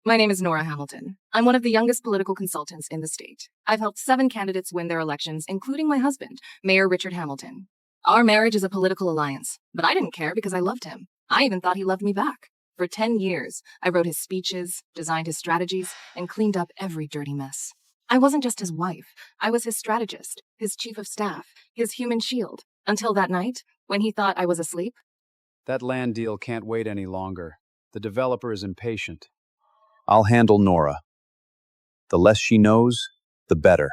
My name is Nora Hamilton. I'm one of the youngest political consultants in the state. I've helped 7 candidates win their elections, including my husband, Mayor Richard Hamilton. Our marriage is a political alliance, but I didn't care because I loved him. I even thought he loved me back. For 10 years, I wrote his speeches, designed his strategies, and cleaned up every dirty mess. I wasn't just his wife. I was his strategist, his chief of staff, his human shield, until that night, when he thought I was asleep. That land deal can't wait any longer. The developer is impatient. I'll handle Nora. The less she knows, the better.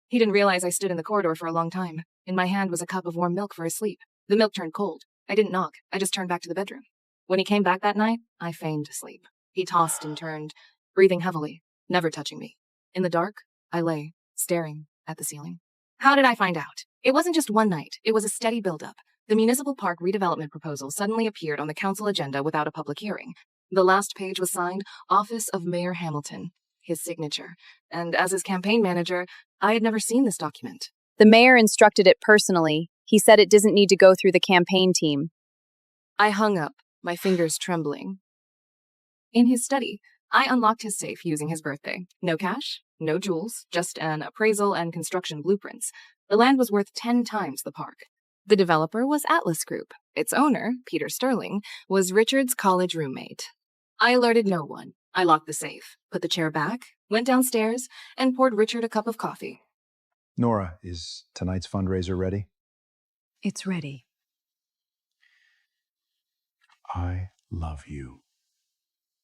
He didn't realize I stood in the corridor for a long time. In my hand was a cup of warm milk for his sleep. The milk turned cold. I didn't knock. I just turned back to the bedroom. When he came back that night, I feigned sleep. He tossed and turned, breathing heavily, never touching me. In the dark, I lay, staring at the ceiling. How did I find out? It wasn't just one night. It was a steady buildup. The municipal park redevelopment proposal suddenly appeared on the council agenda without a public hearing. The last page was signed, Office of Mayor Hamilton, his signature. And as his campaign manager, I had never seen this document. The mayor instructed it personally. He said it doesn't need to go through the campaign team. I hung up, my fingers trembling. In his study, I unlocked his safe using his birthday. No cash, no jewels, just an appraisal and construction blueprints. The land was worth 10 times the park. The developer was Atlas Group. Its owner, Peter Sterling, was Richard's college roommate. I alerted no one. I locked the safe, put the chair back, went downstairs, and poured Richard a cup of coffee. Nora, is tonight's fundraiser ready? It's ready. I love you.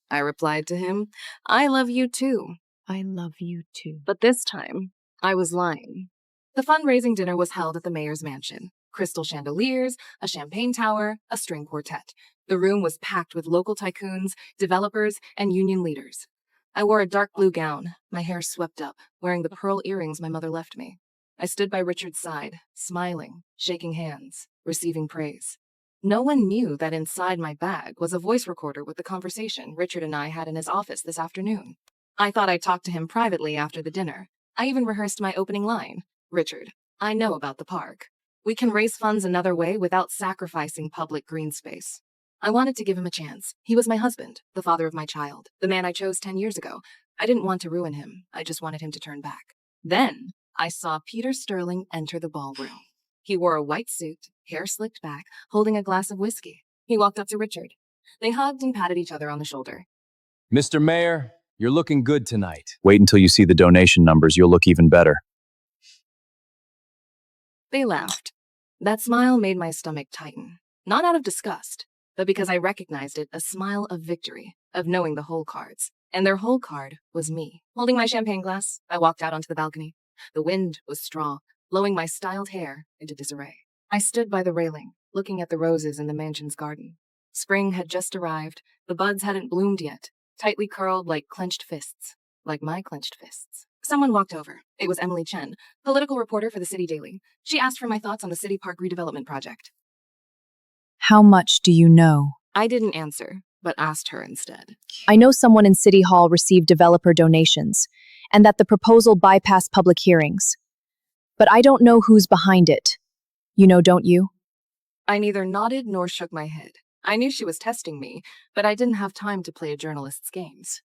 I replied to him, I love you too. I love you too. But this time, I was lying. The fundraising dinner was held at the mayor's mansion. Crystal chandeliers, a champagne tower, a string quartet. The room was packed with local tycoons, developers, and union leaders. I wore a dark blue gown, my hair swept up, wearing the pearl earrings my mother left me. I stood by Richard's side, smiling, shaking hands, receiving praise. No one knew that inside my bag was a voice recorder with the conversation Richard and I had in his office this afternoon. I thought I'd talk to him privately after the dinner. I even rehearsed my opening line. Richard, I know about the park. We can raise funds another way without sacrificing public green space. I wanted to give him a chance. He was my husband, the father of my child, the man I chose 10 years ago. I didn't want to ruin him. I just wanted him to turn back. Then, I saw Peter Sterling enter the ballroom. He wore a white suit, hair slicked back, holding a glass of whiskey. He walked up to Richard. They hugged and patted each other on the shoulder. Mr. Mayor, you're looking good tonight. Wait until you see the donation numbers. You'll look even better. They laughed. That smile made my stomach tighten. Not out of disgust, but because I recognized it, a smile of victory, of knowing the whole cards. And their whole card was me. Holding my champagne glass, I walked out onto the balcony. The wind was strong, blowing my styled hair into disarray. I stood by the railing, looking at the roses in the mansion's garden. Spring had just arrived. The buds hadn't bloomed yet, tightly curled like clenched fists, like my clenched fists. Someone walked over. It was Emily Chen, political reporter for the City Daily. She asked for my thoughts on the city park redevelopment project. How much do you know? I didn't answer, but asked her instead. I know someone in City Hall received developer donations, and that the proposal bypassed public hearings. But I don't know who's behind it. You know, don't you? I neither nodded nor shook my head. I knew she was testing me, but I didn't have time to play a journalist's games.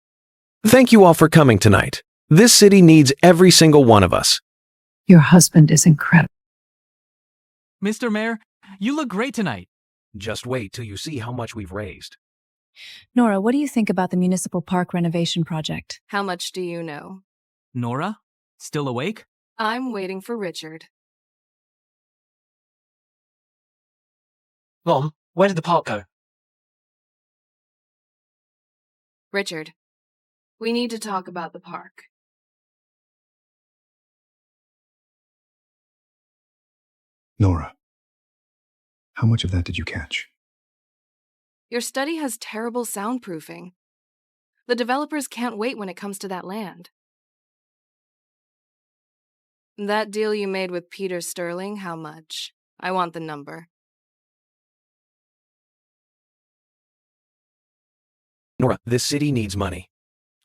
Thank you all for coming tonight. This city needs every single one of us. Your husband is incredible. Mr. Mayor, you look great tonight. Just wait till you see how much we've raised. Nora, what do you think about the municipal park renovation project? How much do you know? Nora? Still awake? I'm waiting for Richard. Mom, where did the park go? Richard, we need to talk about the park. Nora, how much of that did you catch? Your study has terrible soundproofing. The developers can't wait when it comes to that land. That deal you made with Peter Sterling, how much? I want the number. Nora, this city needs money.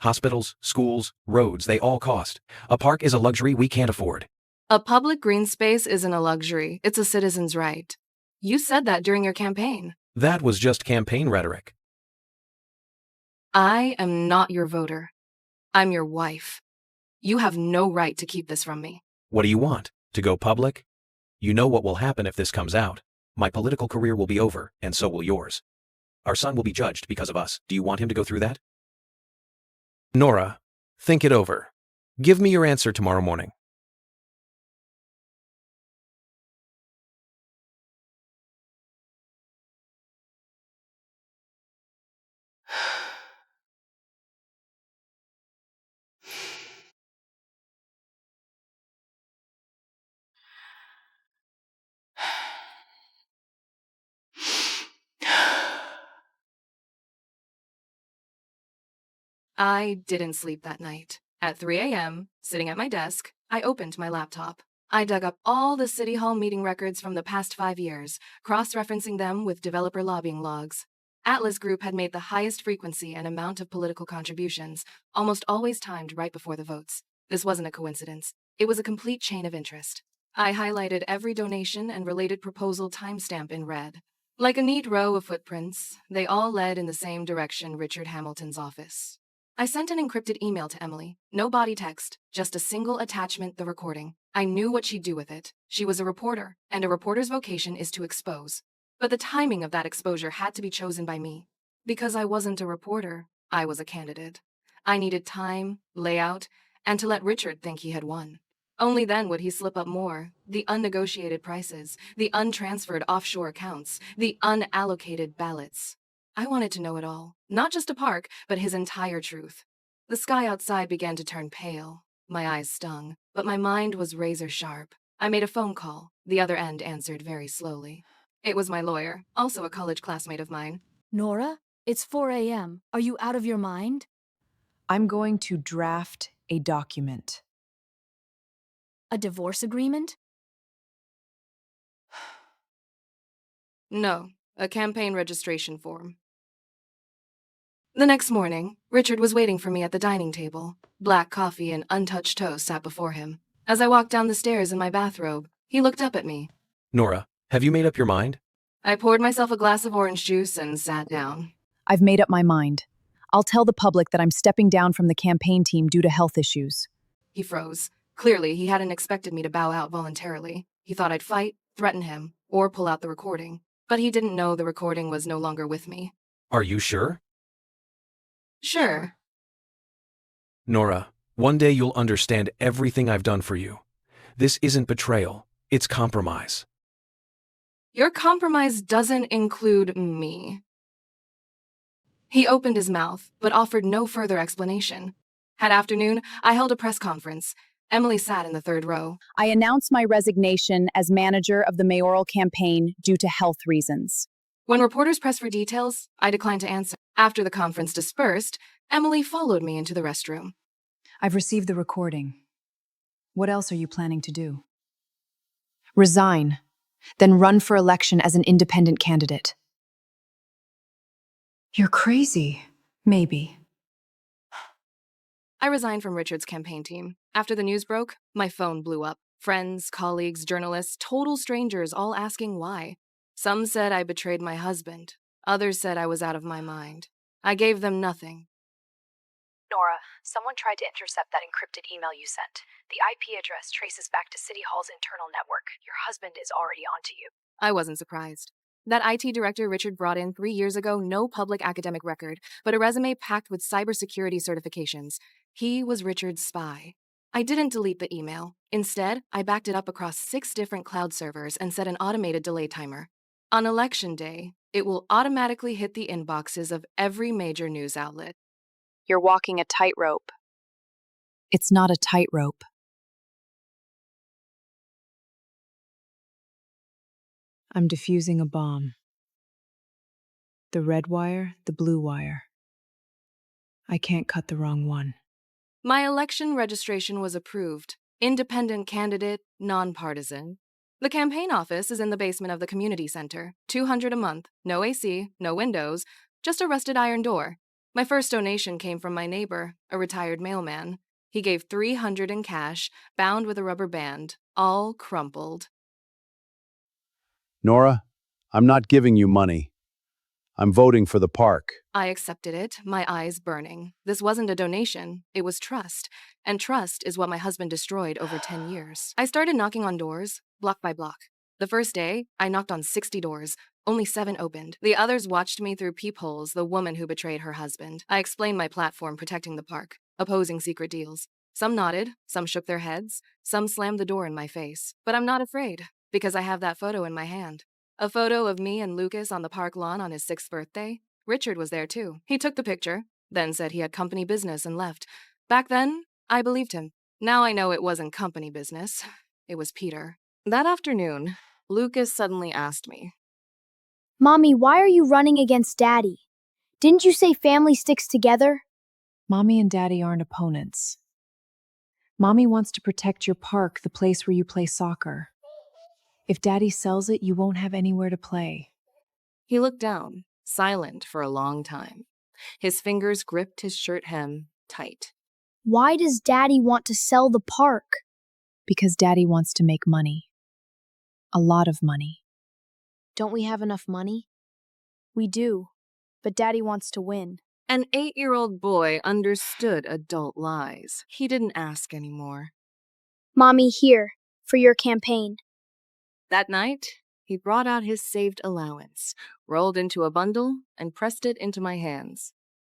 Hospitals, schools, roads, they all cost. A park is a luxury we can't afford. A public green space isn't a luxury, it's a citizen's right. You said that during your campaign. That was just campaign rhetoric. I am not your voter. I'm your wife. You have no right to keep this from me. What do you want? To go public? You know what will happen if this comes out. My political career will be over, and so will yours. Our son will be judged because of us. Do you want him to go through that? Nora, think it over. Give me your answer tomorrow morning. I didn't sleep that night. At 3 a.m., sitting at my desk, I opened my laptop. I dug up all the City Hall meeting records from the past 5 years, cross-referencing them with developer lobbying logs. Atlas Group had made the highest frequency and amount of political contributions, almost always timed right before the votes. This wasn't a coincidence. It was a complete chain of interest. I highlighted every donation and related proposal timestamp in red. Like a neat row of footprints, they all led in the same direction: Richard Hamilton's office. I sent an encrypted email to Emily. No body text, just a single attachment, the recording. I knew what she'd do with it. She was a reporter, and a reporter's vocation is to expose. But the timing of that exposure had to be chosen by me. Because I wasn't a reporter, I was a candidate. I needed time, layout, and to let Richard think he had won. Only then would he slip up more: the unnegotiated prices, the untransferred offshore accounts, the unallocated ballots. I wanted to know it all, not just a park, but his entire truth. The sky outside began to turn pale. My eyes stung, but my mind was razor sharp. I made a phone call. The other end answered very slowly. It was my lawyer, also a college classmate of mine. Nora, it's 4 a.m. Are you out of your mind? I'm going to draft a document. A divorce agreement? No, a campaign registration form. The next morning, Richard was waiting for me at the dining table. Black coffee and untouched toast sat before him. As I walked down the stairs in my bathrobe, he looked up at me. Nora, have you made up your mind? I poured myself a glass of orange juice and sat down. I've made up my mind. I'll tell the public that I'm stepping down from the campaign team due to health issues. He froze. Clearly, he hadn't expected me to bow out voluntarily. He thought I'd fight, threaten him, or pull out the recording. But he didn't know the recording was no longer with me. Are you sure? Sure. Nora, one day you'll understand everything I've done for you. This isn't betrayal, it's compromise. Your compromise doesn't include me. He opened his mouth, but offered no further explanation. That afternoon, I held a press conference. Emily sat in the third row. I announce my resignation as manager of the mayoral campaign due to health reasons. When reporters pressed for details, I declined to answer. After the conference dispersed, Emily followed me into the restroom. I've received the recording. What else are you planning to do? Resign, then run for election as an independent candidate. You're crazy. Maybe. I resigned from Richard's campaign team. After the news broke, my phone blew up. Friends, colleagues, journalists, total strangers all asking why. Some said I betrayed my husband. Others said I was out of my mind. I gave them nothing. Nora, someone tried to intercept that encrypted email you sent. The IP address traces back to City Hall's internal network. Your husband is already onto you. I wasn't surprised. That IT director Richard brought in 3 years ago, no public academic record, but a resume packed with cybersecurity certifications. He was Richard's spy. I didn't delete the email. Instead, I backed it up across 6 different cloud servers and set an automated delay timer. On election day, it will automatically hit the inboxes of every major news outlet. You're walking a tightrope. It's not a tightrope. I'm defusing a bomb. The red wire, the blue wire. I can't cut the wrong one. My election registration was approved. Independent candidate, nonpartisan. The campaign office is in the basement of the community center. $200 a month, no AC, no windows, just a rusted iron door. My first donation came from my neighbor, a retired mailman. He gave $300 in cash, bound with a rubber band, all crumpled. Nora, I'm not giving you money. I'm voting for the park. I accepted it, my eyes burning. This wasn't a donation, it was trust. And trust is what my husband destroyed over 10 years. I started knocking on doors, block by block. The first day, I knocked on 60 doors. Only 7 opened. The others watched me through peepholes, the woman who betrayed her husband. I explained my platform protecting the park, opposing secret deals. Some nodded, some shook their heads, some slammed the door in my face. But I'm not afraid, because I have that photo in my hand. A photo of me and Lucas on the park lawn on his 6th birthday. Richard was there too. He took the picture, then said he had company business and left. Back then, I believed him. Now I know it wasn't company business. It was Peter. That afternoon, Lucas suddenly asked me, Mommy, why are you running against Daddy? Didn't you say family sticks together? Mommy and Daddy aren't opponents. Mommy wants to protect your park, the place where you play soccer. If Daddy sells it, you won't have anywhere to play. He looked down, silent for a long time. His fingers gripped his shirt hem tight. Why does Daddy want to sell the park? Because Daddy wants to make money. A lot of money. Don't we have enough money? We do, but Daddy wants to win. An 8-year-old boy understood adult lies. He didn't ask anymore. Mommy, here, for your campaign. That night, he brought out his saved allowance, rolled into a bundle, and pressed it into my hands.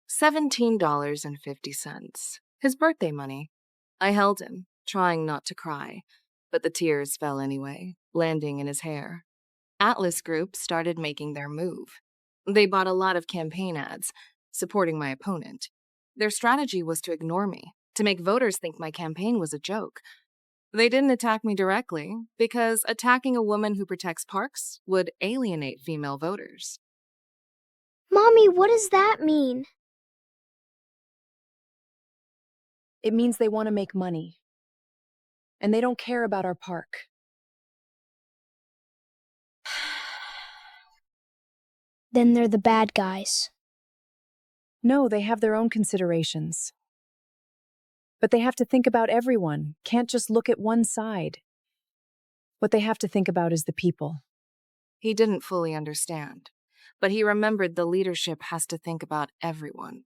$17.50. His birthday money. I held him, trying not to cry, but the tears fell anyway, landing in his hair. Atlas Group started making their move. They bought a lot of campaign ads, supporting my opponent. Their strategy was to ignore me, to make voters think my campaign was a joke. They didn't attack me directly, because attacking a woman who protects parks would alienate female voters. Mommy, what does that mean? It means they want to make money. And they don't care about our park. Then they're the bad guys. No, they have their own considerations. But they have to think about everyone, can't just look at one side. What they have to think about is the people. He didn't fully understand, but he remembered the leadership has to think about everyone.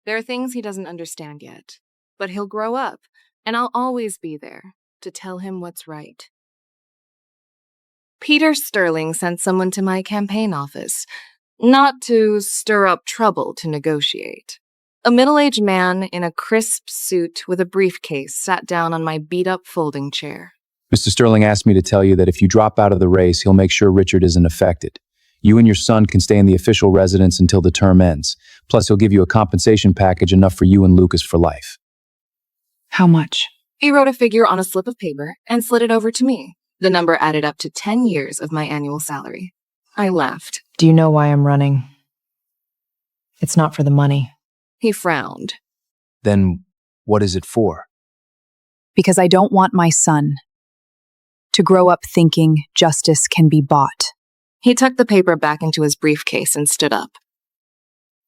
There are things he doesn't understand yet, but he'll grow up, and I'll always be there to tell him what's right. Peter Sterling sent someone to my campaign office, not to stir up trouble to negotiate. A middle-aged man in a crisp suit with a briefcase sat down on my beat-up folding chair. Mr. Sterling asked me to tell you that if you drop out of the race, he'll make sure Richard isn't affected. You and your son can stay in the official residence until the term ends. Plus, he'll give you a compensation package enough for you and Lucas for life. How much? He wrote a figure on a slip of paper and slid it over to me. The number added up to 10 years of my annual salary. I laughed. Do you know why I'm running? It's not for the money. He frowned. Then, what is it for? Because I don't want my son to grow up thinking justice can be bought. He tucked the paper back into his briefcase and stood up.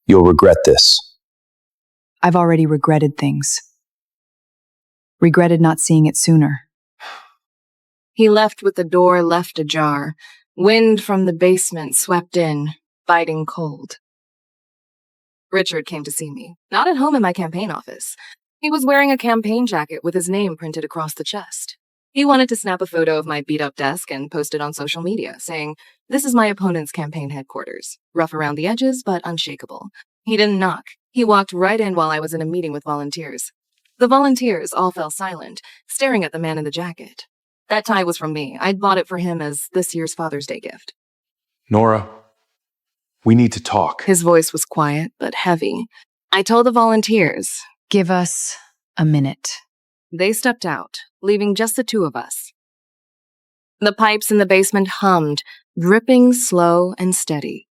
You'll regret this. I've already regretted things. Regretted not seeing it sooner. He left with the door left ajar. Wind from the basement swept in, biting cold. Richard came to see me, not at home in my campaign office. He was wearing a campaign jacket with his name printed across the chest. He wanted to snap a photo of my beat-up desk and post it on social media, saying, "This is my opponent's campaign headquarters. Rough around the edges, but unshakable." He didn't knock. He walked right in while I was in a meeting with volunteers. The volunteers all fell silent, staring at the man in the jacket. That tie was from me. I'd bought it for him as this year's Father's Day gift. Nora, we need to talk. His voice was quiet, but heavy. I told the volunteers. Give us a minute. They stepped out, leaving just the two of us. The pipes in the basement hummed, dripping slow and steady.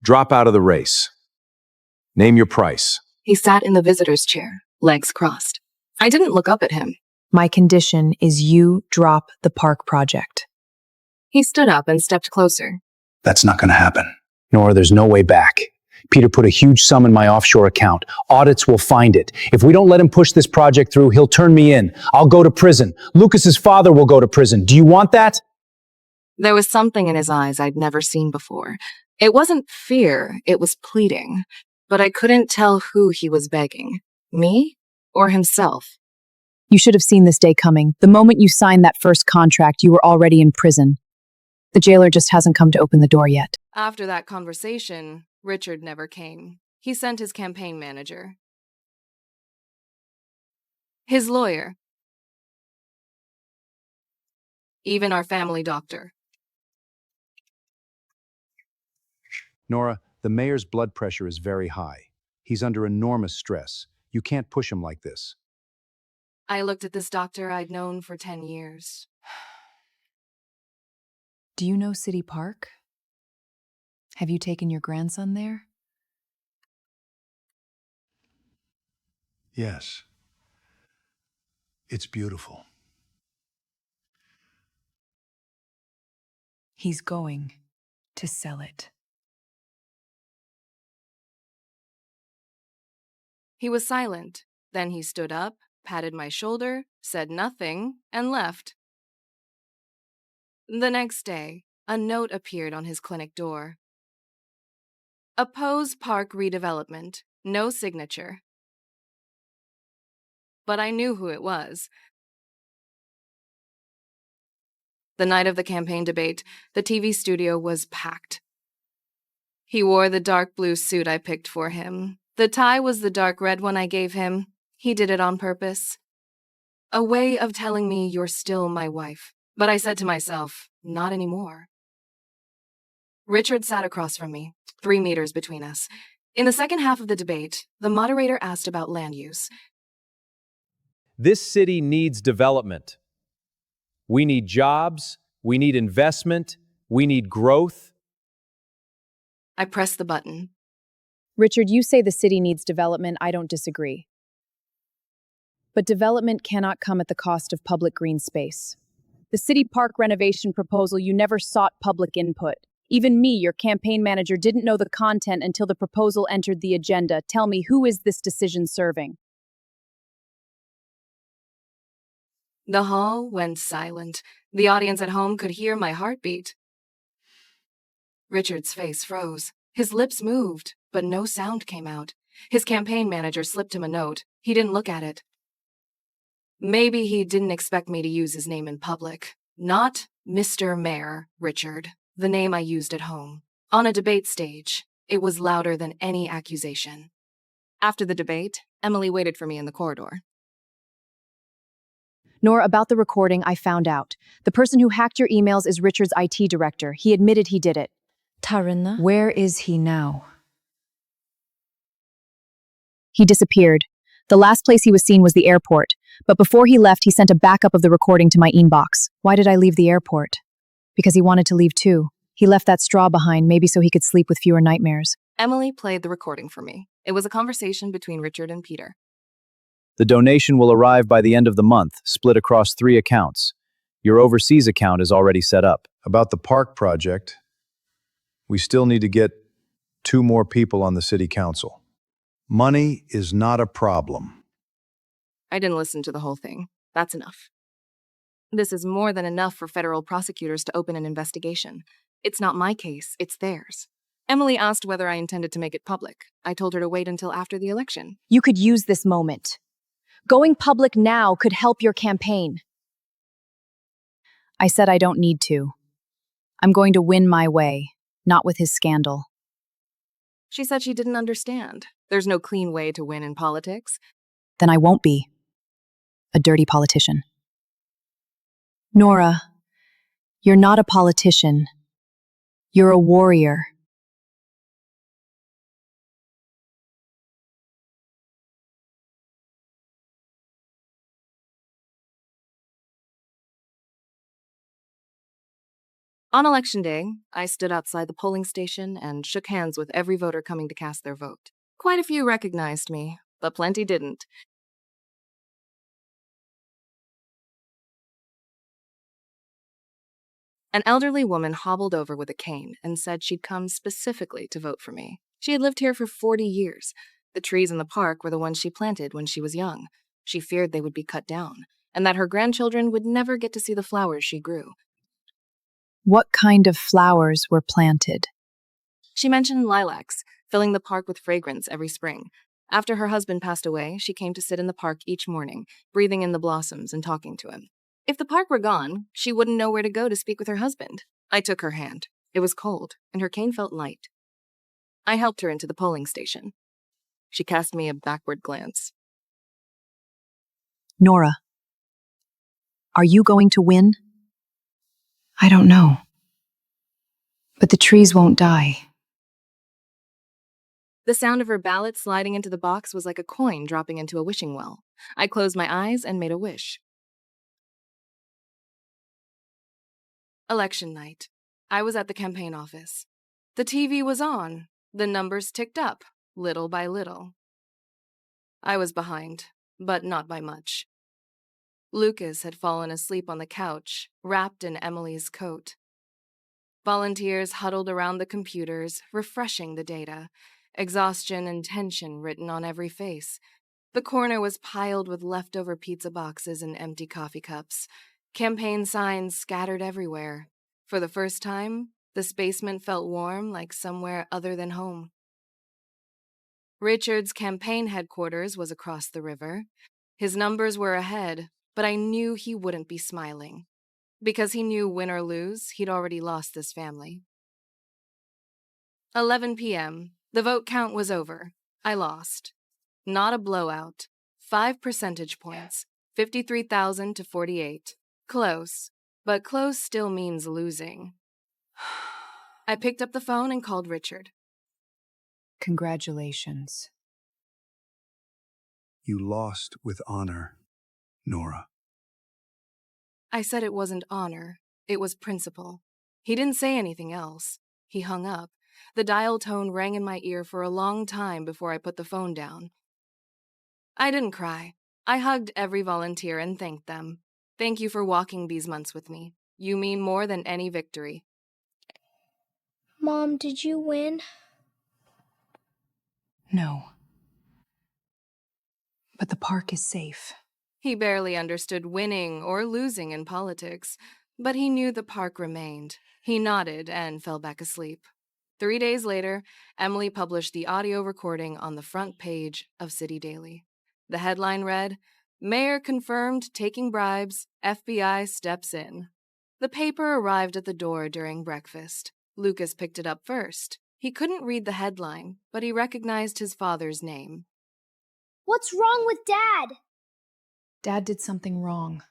Drop out of the race. Name your price. He sat in the visitor's chair, legs crossed. I didn't look up at him. My condition is you drop the park project. He stood up and stepped closer. That's not going to happen. Nora, there's no way back. Peter put a huge sum in my offshore account. Audits will find it. If we don't let him push this project through, he'll turn me in. I'll go to prison. Lucas's father will go to prison. Do you want that? There was something in his eyes I'd never seen before. It wasn't fear, it was pleading, but I couldn't tell who he was begging, me or himself. You should have seen this day coming. The moment you signed that first contract, you were already in prison. The jailer just hasn't come to open the door yet. After that conversation, Richard never came. He sent his campaign manager, his lawyer, even our family doctor. Nora, the mayor's blood pressure is very high. He's under enormous stress. You can't push him like this. I looked at this doctor I'd known for 10 years. Do you know City Park? Have you taken your grandson there? Yes. It's beautiful. He's going to sell it. He was silent. Then he stood up, patted my shoulder, said nothing, and left. The next day, a note appeared on his clinic door. Oppose park redevelopment. No signature. But I knew who it was. The night of the campaign debate, the TV studio was packed. He wore the dark blue suit I picked for him. The tie was the dark red one I gave him. He did it on purpose. A way of telling me you're still my wife. But I said to myself, not anymore. Richard sat across from me, 3 meters between us. In the second half of the debate, the moderator asked about land use. This city needs development. We need jobs, we need investment, we need growth. I pressed the button. Richard, you say the city needs development. I don't disagree. But development cannot come at the cost of public green space. The city park renovation proposal, you never sought public input. Even me, your campaign manager, didn't know the content until the proposal entered the agenda. Tell me, who is this decision serving? The hall went silent. The audience at home could hear my heartbeat. Richard's face froze. His lips moved, but no sound came out. His campaign manager slipped him a note. He didn't look at it. Maybe he didn't expect me to use his name in public. Not Mr. Mayor, Richard, the name I used at home. On a debate stage, it was louder than any accusation. After the debate, Emily waited for me in the corridor. Nora, about the recording, I found out. The person who hacked your emails is Richard's IT director. He admitted he did it. Tarina? Where is he now? He disappeared. The last place he was seen was the airport. But before he left, he sent a backup of the recording to my inbox. Why did I leave the airport? Because he wanted to leave too. He left that straw behind, maybe so he could sleep with fewer nightmares. Emily played the recording for me. It was a conversation between Richard and Peter. The donation will arrive by the end of the month, split across 3 accounts. Your overseas account is already set up. About the park project, we still need to get 2 more people on the city council. Money is not a problem. I didn't listen to the whole thing. That's enough. This is more than enough for federal prosecutors to open an investigation. It's not my case, it's theirs. Emily asked whether I intended to make it public. I told her to wait until after the election. You could use this moment. Going public now could help your campaign. I said I don't need to. I'm going to win my way, not with his scandal. She said she didn't understand. There's no clean way to win in politics. Then I won't be a dirty politician. Nora, you're not a politician. You're a warrior. On Election Day, I stood outside the polling station and shook hands with every voter coming to cast their vote. Quite a few recognized me, but plenty didn't. An elderly woman hobbled over with a cane and said she'd come specifically to vote for me. She had lived here for 40 years. The trees in the park were the ones she planted when she was young. She feared they would be cut down, and that her grandchildren would never get to see the flowers she grew. What kind of flowers were planted? She mentioned lilacs, filling the park with fragrance every spring. After her husband passed away, she came to sit in the park each morning, breathing in the blossoms and talking to him. If the park were gone, she wouldn't know where to go to speak with her husband. I took her hand. It was cold, and her cane felt light. I helped her into the polling station. She cast me a backward glance. Nora, are you going to win? I don't know. But the trees won't die. The sound of her ballot sliding into the box was like a coin dropping into a wishing well. I closed my eyes and made a wish. Election night. I was at the campaign office. The TV was on. The numbers ticked up, little by little. I was behind, but not by much. Lucas had fallen asleep on the couch, wrapped in Emily's coat. Volunteers huddled around the computers, refreshing the data, exhaustion and tension written on every face. The corner was piled with leftover pizza boxes and empty coffee cups. Campaign signs scattered everywhere. For the first time, the basement felt warm like somewhere other than home. Richard's campaign headquarters was across the river. His numbers were ahead, but I knew he wouldn't be smiling. Because he knew win or lose, he'd already lost this family. 11 p.m. The vote count was over. I lost. Not a blowout. 5 percentage points. 53,000 to 48. Close. But close still means losing. I picked up the phone and called Richard. Congratulations. You lost with honor, Nora. I said it wasn't honor. It was principle. He didn't say anything else. He hung up. The dial tone rang in my ear for a long time before I put the phone down. I didn't cry. I hugged every volunteer and thanked them. Thank you for walking these months with me. You mean more than any victory. Mom, did you win? No. But the park is safe. He barely understood winning or losing in politics, but he knew the park remained. He nodded and fell back asleep. 3 days later, Emily published the audio recording on the front page of City Daily. The headline read, "Mayor confirmed taking bribes, FBI steps in." The paper arrived at the door during breakfast. Lucas picked it up first. He couldn't read the headline, but he recognized his father's name. What's wrong with Dad? Dad did something wrong.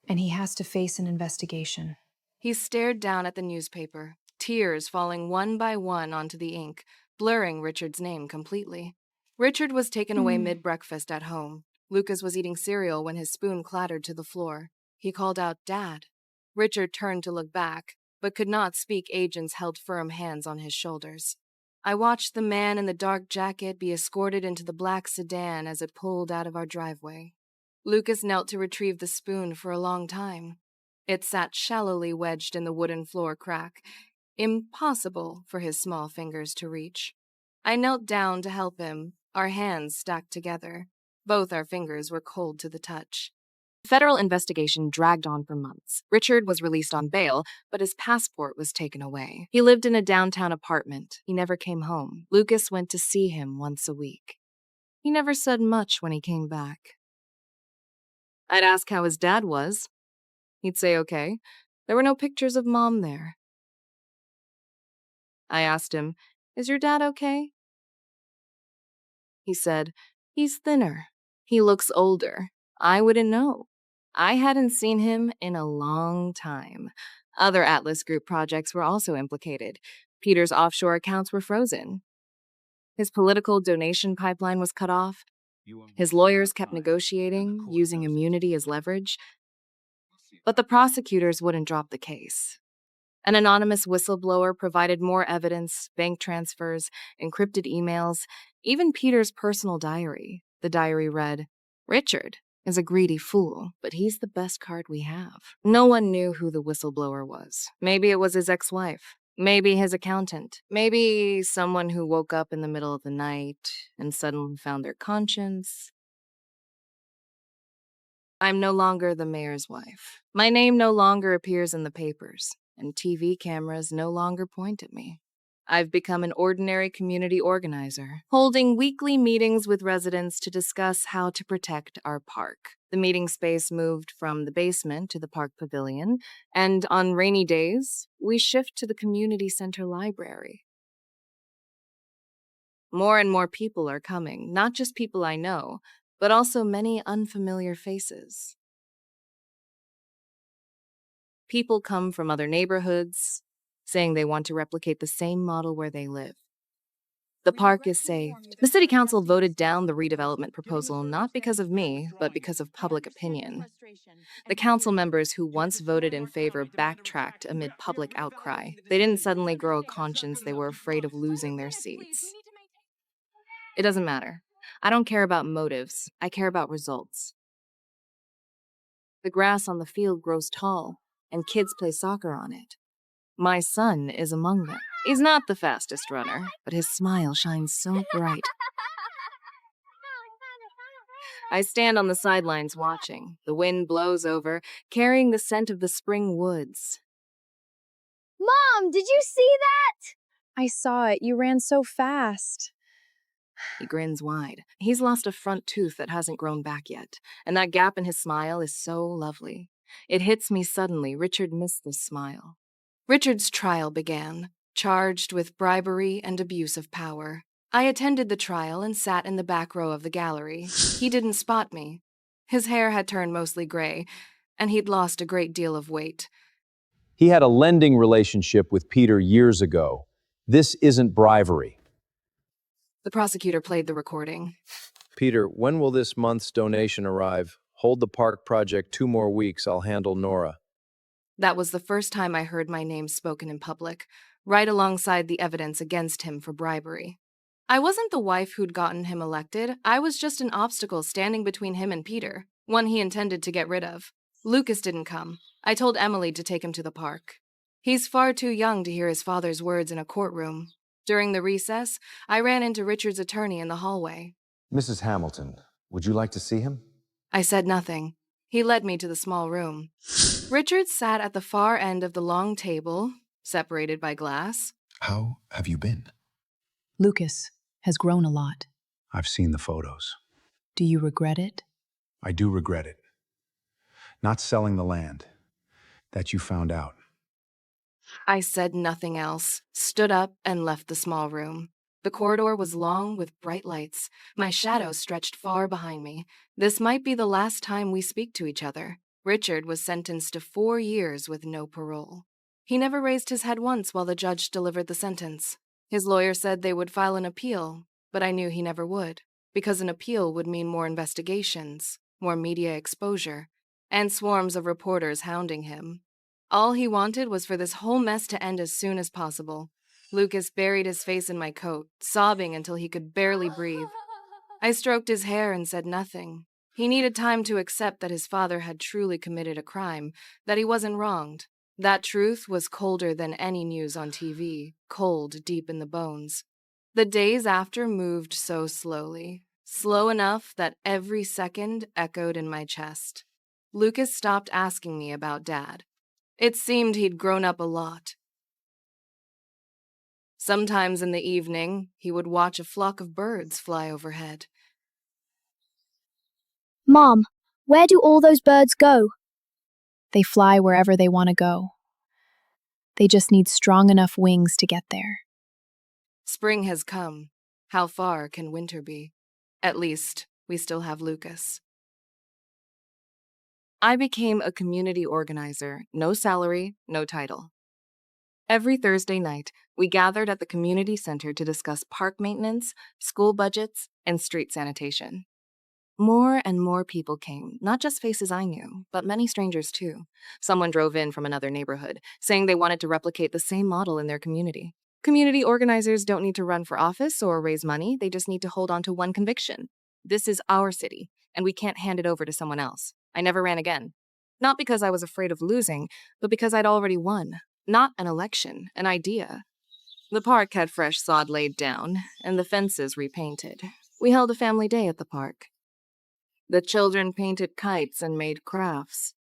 And he has to face an investigation. He stared down at the newspaper, tears falling one by one onto the ink, blurring Richard's name completely. Richard was taken away mid-breakfast at home. Lucas was eating cereal when his spoon clattered to the floor. He called out, "Dad." Richard turned to look back, but could not speak. Agents held firm hands on his shoulders. I watched the man in the dark jacket be escorted into the black sedan as it pulled out of our driveway. Lucas knelt to retrieve the spoon for a long time. It sat shallowly wedged in the wooden floor crack, impossible for his small fingers to reach. I knelt down to help him, our hands stacked together. Both our fingers were cold to the touch. The federal investigation dragged on for months. Richard was released on bail, but his passport was taken away. He lived in a downtown apartment. He never came home. Lucas went to see him once a week. He never said much when he came back. I'd ask how his dad was. He'd say okay. There were no pictures of Mom there. I asked him, "Is your dad okay?" He said, "He's thinner. He looks older. I wouldn't know. I hadn't seen him in a long time." Other Atlas Group projects were also implicated. Peter's offshore accounts were frozen. His political donation pipeline was cut off. His lawyers kept negotiating, using immunity as leverage. But the prosecutors wouldn't drop the case. An anonymous whistleblower provided more evidence, bank transfers, encrypted emails, even Peter's personal diary. The diary read, "Richard is a greedy fool, but he's the best card we have." No one knew who the whistleblower was. Maybe it was his ex-wife. Maybe his accountant. Maybe someone who woke up in the middle of the night and suddenly found their conscience. I'm no longer the mayor's wife. My name no longer appears in the papers. and TV cameras no longer point at me. I've become an ordinary community organizer, holding weekly meetings with residents to discuss how to protect our park. The meeting space moved from the basement to the park pavilion, and on rainy days, we shift to the community center library. More and more people are coming, not just people I know, but also many unfamiliar faces. People come from other neighborhoods, saying they want to replicate the same model where they live. The park is saved. The city council voted down the redevelopment proposal not because of me, but because of public opinion. The council members who once voted in favor backtracked amid public outcry. They didn't suddenly grow a conscience, they were afraid of losing their seats. It doesn't matter. I don't care about motives. I care about results. The grass on the field grows tall, and kids play soccer on it. My son is among them. He's not the fastest runner, but his smile shines so bright. I stand on the sidelines watching. The wind blows over, carrying the scent of the spring woods. Mom, did you see that? I saw it. You ran so fast. He grins wide. He's lost a front tooth that hasn't grown back yet, and that gap in his smile is so lovely. It hits me suddenly. Richard missed this smile. Richard's trial began, charged with bribery and abuse of power. I attended the trial and sat in the back row of the gallery. He didn't spot me. His hair had turned mostly gray, and he'd lost a great deal of weight. He had a lending relationship with Peter years ago. This isn't bribery. The prosecutor played the recording. Peter, when will this month's donation arrive? Hold the park project 2 more weeks. I'll handle Nora. That was the first time I heard my name spoken in public, right alongside the evidence against him for bribery. I wasn't the wife who'd gotten him elected. I was just an obstacle standing between him and Peter, one he intended to get rid of. Lucas didn't come. I told Emily to take him to the park. He's far too young to hear his father's words in a courtroom. During the recess, I ran into Richard's attorney in the hallway. Mrs. Hamilton, would you like to see him? I said nothing. He led me to the small room. Richard sat at the far end of the long table, separated by glass. How have you been? Lucas has grown a lot. I've seen the photos. Do you regret it? I do regret it. Not selling the land. That you found out. I said nothing else, stood up, and left the small room. The corridor was long with bright lights. My shadow stretched far behind me. This might be the last time we speak to each other. Richard was sentenced to 4 years with no parole. He never raised his head once while the judge delivered the sentence. His lawyer said they would file an appeal, but I knew he never would, because an appeal would mean more investigations, more media exposure, and swarms of reporters hounding him. All he wanted was for this whole mess to end as soon as possible. Lucas buried his face in my coat, sobbing until he could barely breathe. I stroked his hair and said nothing. He needed time to accept that his father had truly committed a crime, that he wasn't wronged. That truth was colder than any news on TV, cold deep in the bones. The days after moved so slowly, slow enough that every second echoed in my chest. Lucas stopped asking me about Dad. It seemed he'd grown up a lot. Sometimes in the evening, he would watch a flock of birds fly overhead. Mom, where do all those birds go? They fly wherever they want to go. They just need strong enough wings to get there. Spring has come. How far can winter be? At least, we still have Lucas. I became a community organizer, no salary, no title. Every Thursday night, we gathered at the community center to discuss park maintenance, school budgets, and street sanitation. More and more people came, not just faces I knew, but many strangers too. Someone drove in from another neighborhood, saying they wanted to replicate the same model in their community. Community organizers don't need to run for office or raise money, they just need to hold on to one conviction. This is our city, and we can't hand it over to someone else. I never ran again. Not because I was afraid of losing, but because I'd already won. Not an election, an idea. The park had fresh sod laid down, and the fences repainted. We held a family day at the park. The children painted kites and made crafts.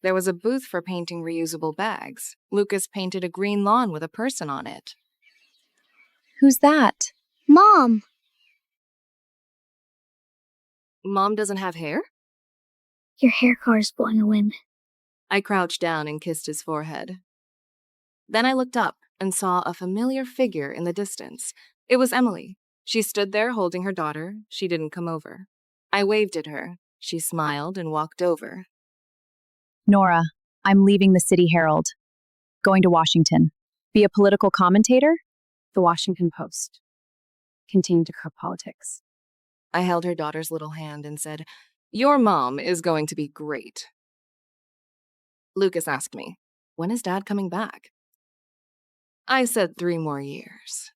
There was a booth for painting reusable bags. Lucas painted a green lawn with a person on it. Who's that? Mom! Mom doesn't have hair? Your hair car is blowing a wind. I crouched down and kissed his forehead. Then I looked up and saw a familiar figure in the distance. It was Emily. She stood there holding her daughter. She didn't come over. I waved at her. She smiled and walked over. Nora, I'm leaving the City Herald. Going to Washington. Be a political commentator? The Washington Post. Continue to cover politics. I held her daughter's little hand and said, "Your mom is going to be great." Lucas asked me, "When is Dad coming back?" I said 3 more years.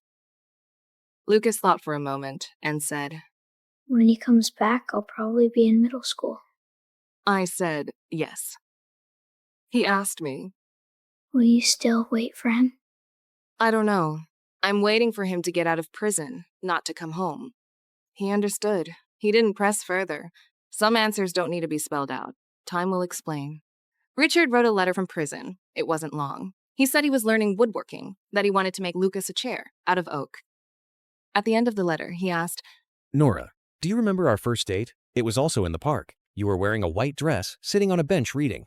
Lucas thought for a moment and said, When he comes back, I'll probably be in middle school. I said yes. He asked me, Will you still wait for him? I don't know. I'm waiting for him to get out of prison, not to come home. He understood. He didn't press further. Some answers don't need to be spelled out. Time will explain. Richard wrote a letter from prison. It wasn't long. He said he was learning woodworking, that he wanted to make Lucas a chair out of oak. At the end of the letter, he asked, Nora, do you remember our first date? It was also in the park. You were wearing a white dress, sitting on a bench reading.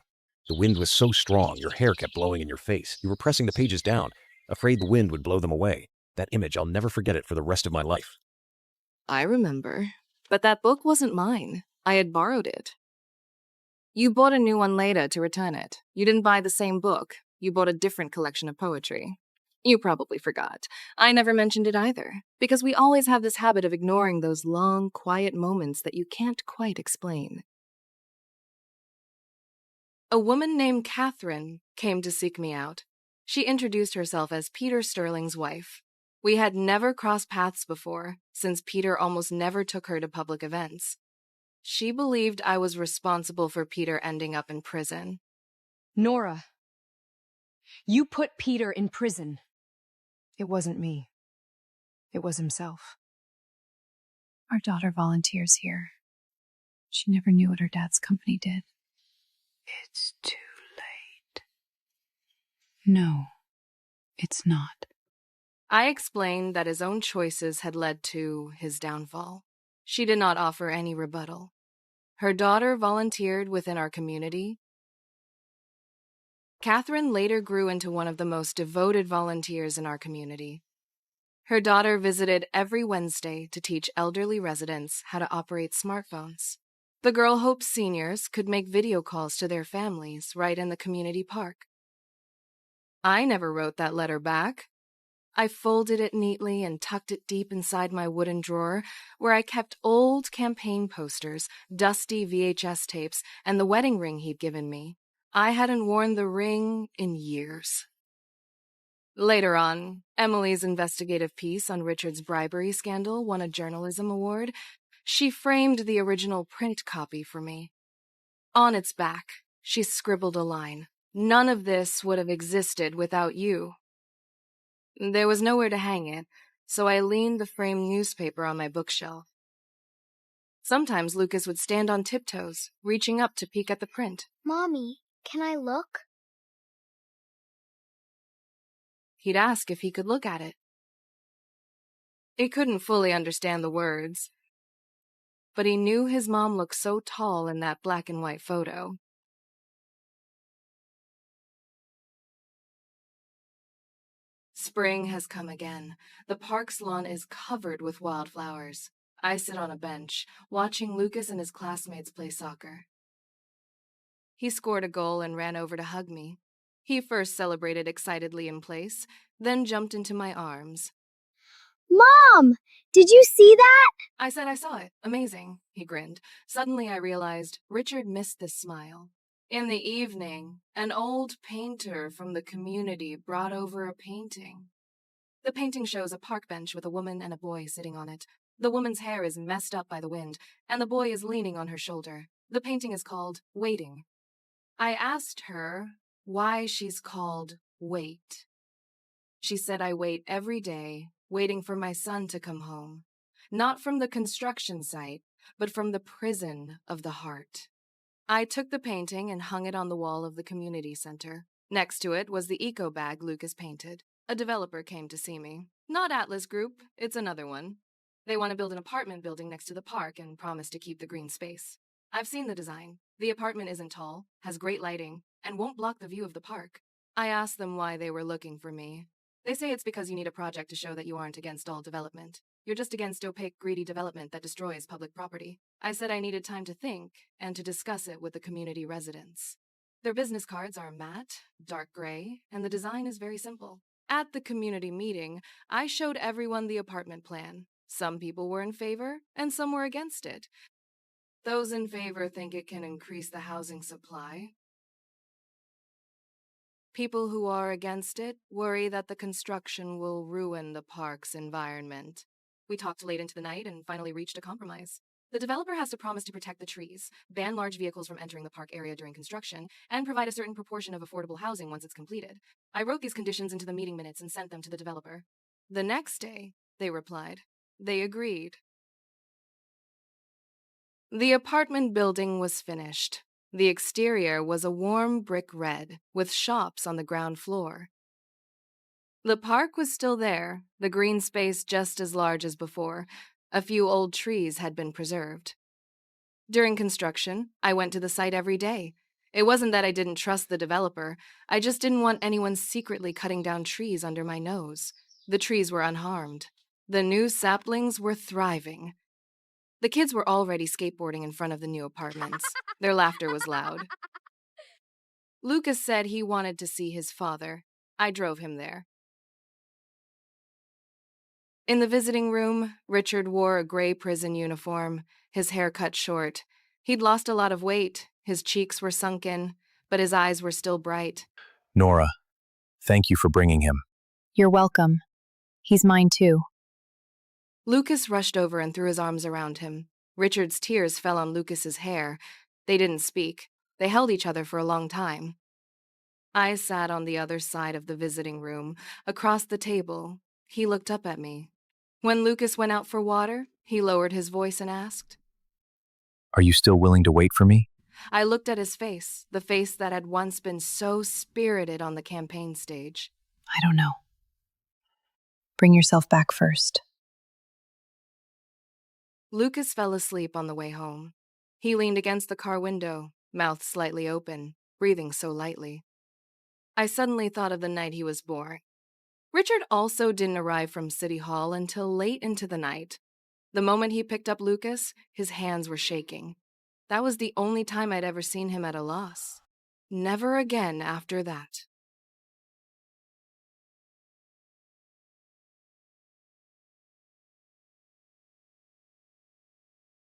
The wind was so strong, your hair kept blowing in your face. You were pressing the pages down, afraid the wind would blow them away. That image, I'll never forget it for the rest of my life. I remember. But that book wasn't mine. I had borrowed it. You bought a new one later to return it. You didn't buy the same book. You bought a different collection of poetry. You probably forgot. I never mentioned it either, because we always have this habit of ignoring those long, quiet moments that you can't quite explain. A woman named Catherine came to seek me out. She introduced herself as Peter Sterling's wife. We had never crossed paths before, since Peter almost never took her to public events. She believed I was responsible for Peter ending up in prison. Nora, you put Peter in prison. It wasn't me. It was himself. Our daughter volunteers here. She never knew what her dad's company did. It's too late. No, it's not. I explained that his own choices had led to his downfall. She did not offer any rebuttal. Her daughter volunteered within our community. Catherine later grew into one of the most devoted volunteers in our community. Her daughter visited every Wednesday to teach elderly residents how to operate smartphones. The girl hoped seniors could make video calls to their families right in the community park. I never wrote that letter back. I folded it neatly and tucked it deep inside my wooden drawer, where I kept old campaign posters, dusty VHS tapes, and the wedding ring he'd given me. I hadn't worn the ring in years. Later on, Emily's investigative piece on Richard's bribery scandal won a journalism award. She framed the original print copy for me. On its back, she scribbled a line. None of this would have existed without you. There was nowhere to hang it, so I leaned the framed newspaper on my bookshelf. Sometimes Lucas would stand on tiptoes, reaching up to peek at the print. Mommy, can I look? He'd ask if he could look at it. He couldn't fully understand the words, but he knew his mom looked so tall in that black and white photo. Spring has come again. The park's lawn is covered with wildflowers. I sit on a bench, watching Lucas and his classmates play soccer. He scored a goal and ran over to hug me. He first celebrated excitedly in place, then jumped into my arms. Mom! Did you see that? I said I saw it. Amazing, he grinned. Suddenly I realized Richard missed this smile. In the evening, an old painter from the community brought over a painting. The painting shows a park bench with a woman and a boy sitting on it. The woman's hair is messed up by the wind, and the boy is leaning on her shoulder. The painting is called Waiting. I asked her why she's called Wait. She said I wait every day, waiting for my son to come home. Not from the construction site, but from the prison of the heart. I took the painting and hung it on the wall of the community center. Next to it was the eco bag Lucas painted. A developer came to see me. Not Atlas Group, it's another one. They want to build an apartment building next to the park and promise to keep the green space. I've seen the design. The apartment isn't tall, has great lighting, and won't block the view of the park. I asked them why they were looking for me. They say it's because you need a project to show that you aren't against all development. You're just against opaque, greedy development that destroys public property. I said I needed time to think and to discuss it with the community residents. Their business cards are matte, dark gray, and the design is very simple. At the community meeting, I showed everyone the apartment plan. Some people were in favor, and some were against it. Those in favor think it can increase the housing supply. People who are against it worry that the construction will ruin the park's environment. We talked late into the night and finally reached a compromise. The developer has to promise to protect the trees, ban large vehicles from entering the park area during construction, and provide a certain proportion of affordable housing once it's completed. I wrote these conditions into the meeting minutes and sent them to the developer. The next day, they replied. They agreed. The apartment building was finished. The exterior was a warm brick red, with shops on the ground floor. The park was still there, the green space just as large as before. A few old trees had been preserved. During construction, I went to the site every day. It wasn't that I didn't trust the developer, I just didn't want anyone secretly cutting down trees under my nose. The trees were unharmed. The new saplings were thriving. The kids were already skateboarding in front of the new apartments. Their laughter was loud. Lucas said he wanted to see his father. I drove him there. In the visiting room, Richard wore a gray prison uniform, his hair cut short. He'd lost a lot of weight, his cheeks were sunken, but his eyes were still bright. Nora, thank you for bringing him. You're welcome. He's mine too. Lucas rushed over and threw his arms around him. Richard's tears fell on Lucas's hair. They didn't speak. They held each other for a long time. I sat on the other side of the visiting room, across the table. He looked up at me. When Lucas went out for water, he lowered his voice and asked, Are you still willing to wait for me? I looked at his face, the face that had once been so spirited on the campaign stage. I don't know. Bring yourself back first. Lucas fell asleep on the way home. He leaned against the car window, mouth slightly open, breathing so lightly. I suddenly thought of the night he was born. Richard also didn't arrive from City Hall until late into the night. The moment he picked up Lucas, his hands were shaking. That was the only time I'd ever seen him at a loss. Never again after that.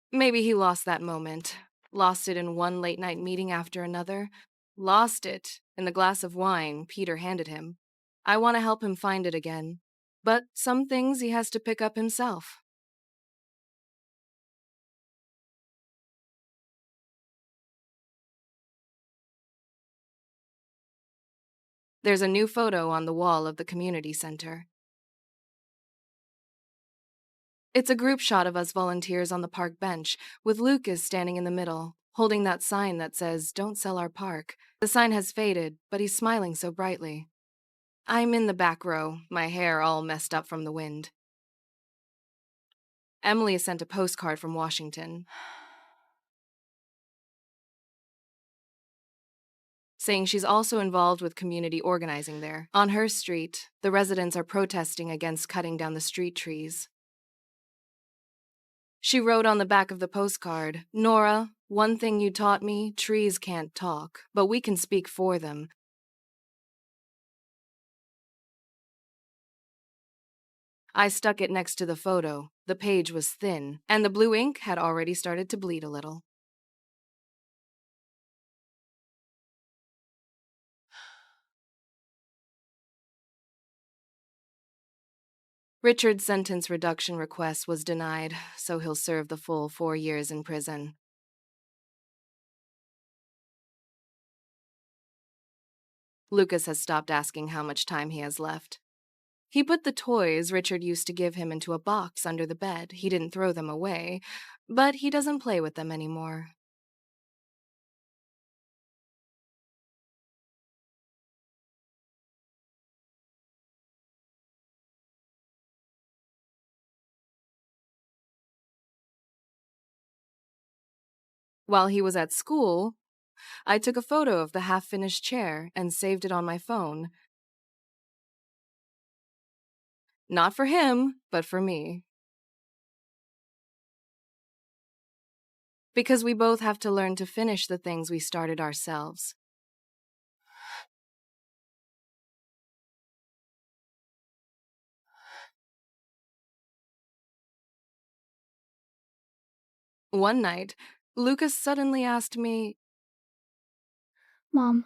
Maybe he lost that moment. Lost it in one late-night meeting after another. Lost it in the glass of wine Peter handed him. I want to help him find it again. But some things he has to pick up himself. There's a new photo on the wall of the community center. It's a group shot of us volunteers on the park bench, with Lucas standing in the middle, holding that sign that says, "Don't sell our park." The sign has faded, but he's smiling so brightly. I'm in the back row, my hair all messed up from the wind. Emily sent a postcard from Washington, saying she's also involved with community organizing there. On her street, the residents are protesting against cutting down the street trees. She wrote on the back of the postcard, "Nora, one thing you taught me, trees can't talk, but we can speak for them." I stuck it next to the photo. The page was thin, and the blue ink had already started to bleed a little. Richard's sentence reduction request was denied, so he'll serve the full 4 years in prison. Lucas has stopped asking how much time he has left. He put the toys Richard used to give him into a box under the bed. He didn't throw them away, but he doesn't play with them anymore. While he was at school, I took a photo of the half-finished chair and saved it on my phone. Not for him, but for me. Because we both have to learn to finish the things we started ourselves. One night, Lucas suddenly asked me, Mom,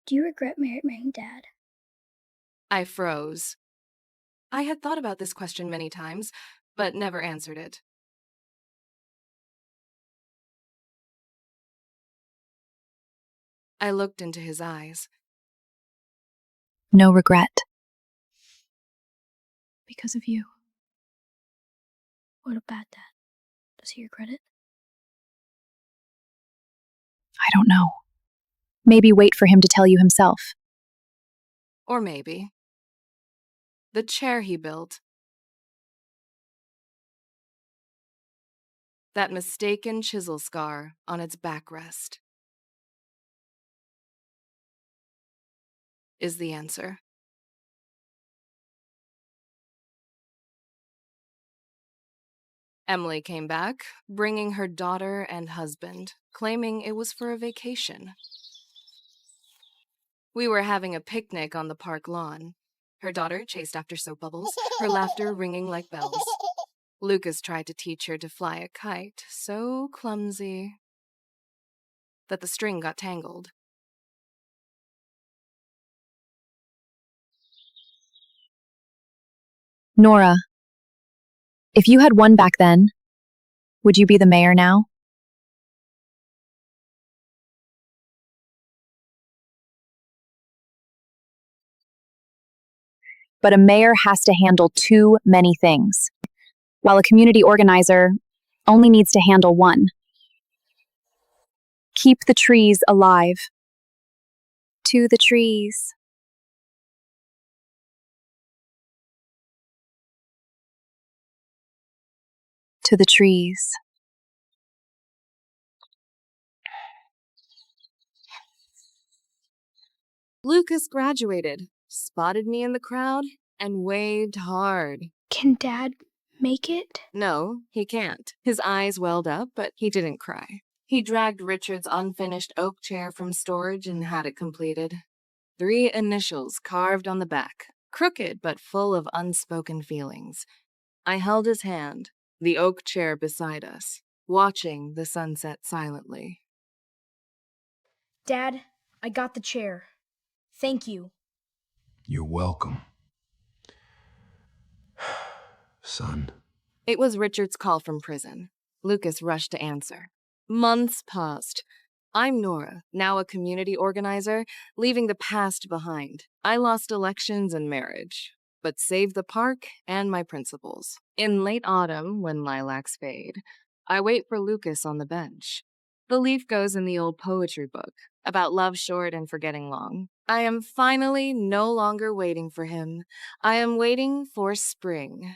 do you regret marrying Dad? I froze. I had thought about this question many times, but never answered it. I looked into his eyes. No regret. Because of you. What about Dad? Does he regret it? I don't know. Maybe wait for him to tell you himself. Or maybe. The chair he built. That mistaken chisel scar on its backrest. Is the answer. Emily came back, bringing her daughter and husband, claiming it was for a vacation. We were having a picnic on the park lawn. Her daughter chased after soap bubbles, her laughter ringing like bells. Lucas tried to teach her to fly a kite, so clumsy that the string got tangled. Nora, if you had won back then, would you be the mayor now? But a mayor has to handle too many things, while a community organizer only needs to handle one. Keep the trees alive. To the trees. To the trees. Lucas graduated, spotted me in the crowd, and waved hard. Can Dad make it? No, he can't. His eyes welled up, but he didn't cry. He dragged Richard's unfinished oak chair from storage and had it completed. 3 initials carved on the back, crooked but full of unspoken feelings. I held his hand, the oak chair beside us, watching the sunset silently. Dad, I got the chair. Thank you. You're welcome. Son. It was Richard's call from prison. Lucas rushed to answer. Months passed. I'm Nora, now a community organizer, leaving the past behind. I lost elections and marriage, but saved the park and my principles. In late autumn, when lilacs fade, I wait for Lucas on the bench. The leaf goes in the old poetry book, about love short and forgetting long. I am finally no longer waiting for him. I am waiting for spring.